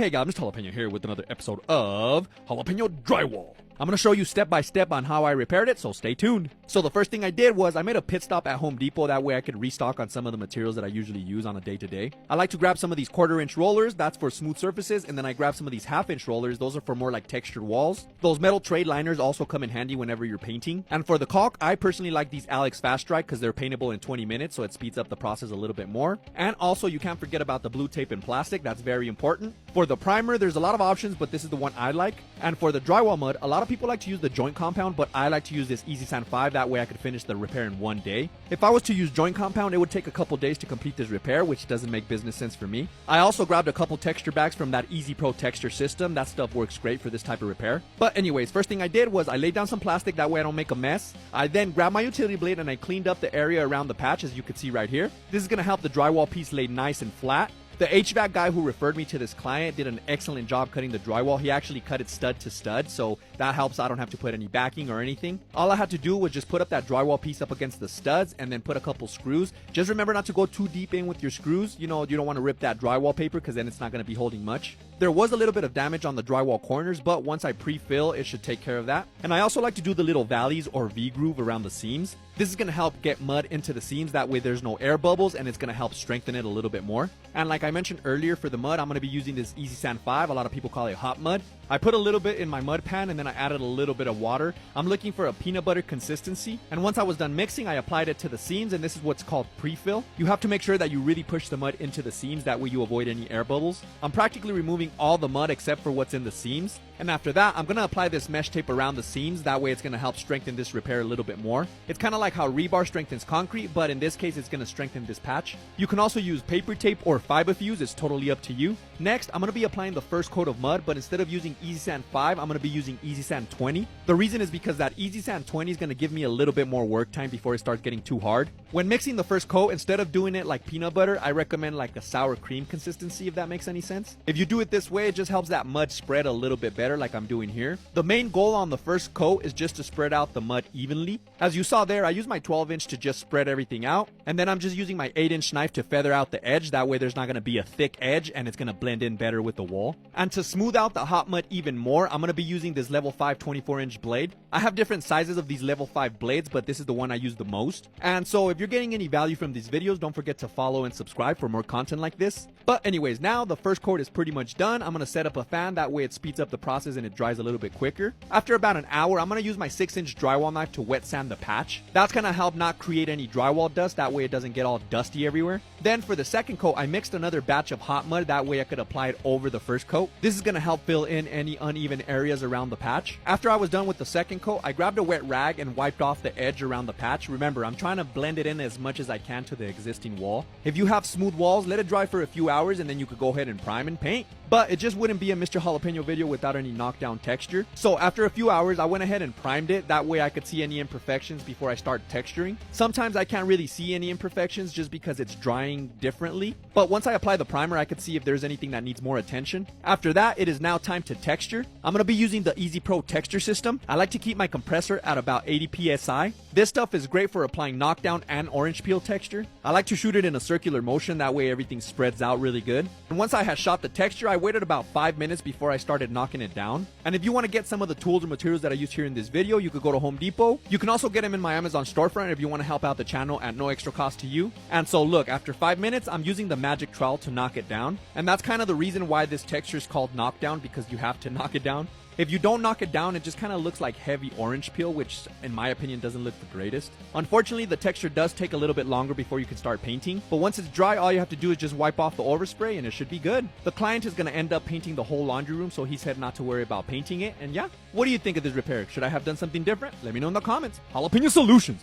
Hey guys, Mr. Jalapeno here with another episode of Jalapeno Drywall. I'm going to show you step by step on how I repaired it, so stay tuned. So the first thing I did was I made a pit stop at Home Depot, that way I could restock on some of the materials that I usually use on a day-to-day. I like to grab some of these 1/4-inch rollers, that's for smooth surfaces, and then I grab some of these 1/2-inch rollers, those are for more like textured walls. Those metal trade liners also come in handy whenever you're painting. And for the caulk, I personally like these Alex Fast Dry because they're paintable in 20 minutes, so it speeds up the process a little bit more. And also you can't forget about the blue tape and plastic, that's very important. For the primer, there's a lot of options, but this is the one I like. And for the drywall mud, a lot of people like to use the joint compound, but I like to use this Easy Sand 5, that way I could finish the repair in one day. If I was to use joint compound, it would take a couple days to complete this repair, which doesn't make business sense for me. I also grabbed a couple texture bags from that Easy Pro texture system. That stuff works great for this type of repair. But anyways, first thing I did was I laid down some plastic, that way I don't make a mess. I then grabbed my utility blade and I cleaned up the area around the patch, as you can see right here. This is going to help the drywall piece lay nice and flat. The HVAC guy who referred me to this client did an excellent job cutting the drywall. He actually cut it stud to stud, so that helps. I don't have to put any backing or anything. All I had to do was just put up that drywall piece up against the studs and then put a couple screws. Just remember not to go too deep in with your screws. You know, you don't want to rip that drywall paper because then it's not going to be holding much. There was a little bit of damage on the drywall corners, but once I pre-fill, it should take care of that. And I also like to do the little valleys or V-groove around the seams. This is going to help get mud into the seams, that way there's no air bubbles, and it's going to help strengthen it a little bit more. And like I mentioned earlier, for the mud, I'm going to be using this Easy Sand 5. A lot of people call it hot mud. I put a little bit in my mud pan and then I added a little bit of water. I'm looking for a peanut butter consistency. And once I was done mixing, I applied it to the seams, and this is what's called pre-fill. You have to make sure that you really push the mud into the seams, that way you avoid any air bubbles. I'm practically removing all the mud except for what's in the seams. And after that, I'm going to apply this mesh tape around the seams, that way it's going to help strengthen this repair a little bit more. It's kind of like how rebar strengthens concrete, but in this case it's going to strengthen this patch. You can also use paper tape or fiberfuse, it's totally up to you. Next, I'm going to be applying the first coat of mud, but instead of using Easy Sand 5, I'm going to be using Easy Sand 20. The reason is because that Easy Sand 20 is going to give me a little bit more work time before it starts getting too hard. When mixing the first coat, instead of doing it like peanut butter, I recommend like a sour cream consistency, if that makes any sense. If you do it this way, it just helps that mud spread a little bit better, like I'm doing here. The main goal on the first coat is just to spread out the mud evenly. As you saw there, I used my 12-inch to just spread everything out, and then I'm just using my 8-inch knife to feather out the edge, that way there's not going to be a thick edge and it's going to blend in better with the wall. And to smooth out the hot mud even more, I'm going to be using this level 5 24-inch blade. I have different sizes of these level 5 blades, but this is the one I use the most. And so if you're getting any value from these videos, don't forget to follow and subscribe for more content like this. But anyways, now the first coat is pretty much done. I'm going to set up a fan, that way it speeds up the process and it dries a little bit quicker. After about an hour, I'm going to use my 6-inch drywall knife to wet sand the patch. That's going to help not create any drywall dust, that way it doesn't get all dusty everywhere. Then for the second coat, I mixed another batch of hot mud, that way I could apply it over the first coat. This is going to help fill in any uneven areas around the patch. After I was done with the second coat, I grabbed a wet rag and wiped off the edge around the patch. Remember, I'm trying to blend it in as much as I can to the existing wall. If you have smooth walls, let it dry for a few hours and then you could go ahead and prime and paint. But it just wouldn't be a Mr. Jalapeno video without any knockdown texture. So after a few hours, I went ahead and primed it. That way I could see any imperfections before I start texturing. Sometimes I can't really see any imperfections just because it's drying differently. But once I apply the primer, I could see if there's anything that needs more attention. After that, it is now time to texture. I'm going to be using the Easy Pro texture system. I like to keep my compressor at about 80 psi. This stuff is great for applying knockdown and orange peel texture. I like to shoot it in a circular motion, that way everything spreads out really good. And once I had shot the texture, I waited about 5 minutes before I started knocking it down. And if you want to get some of the tools and materials that I used here in this video, you could go to Home Depot. You can also get them in my Amazon storefront if you want to help out the channel at no extra cost to you. And so look, after 5 minutes, I'm using the magic trowel to knock it down. And that's kind of the reason why this texture is called knockdown, because you have to knock it down. If you don't knock it down, it just kind of looks like heavy orange peel, which in my opinion doesn't look the greatest. Unfortunately, the texture does take a little bit longer before you can start painting, but once it's dry, all you have to do is just wipe off the overspray and it should be good. The client is going to end up painting the whole laundry room, so he said not to worry about painting it. And yeah, what do you think of this repair? Should I have done something different? Let me know in the comments. Jalapeno Solutions.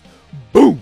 Boom!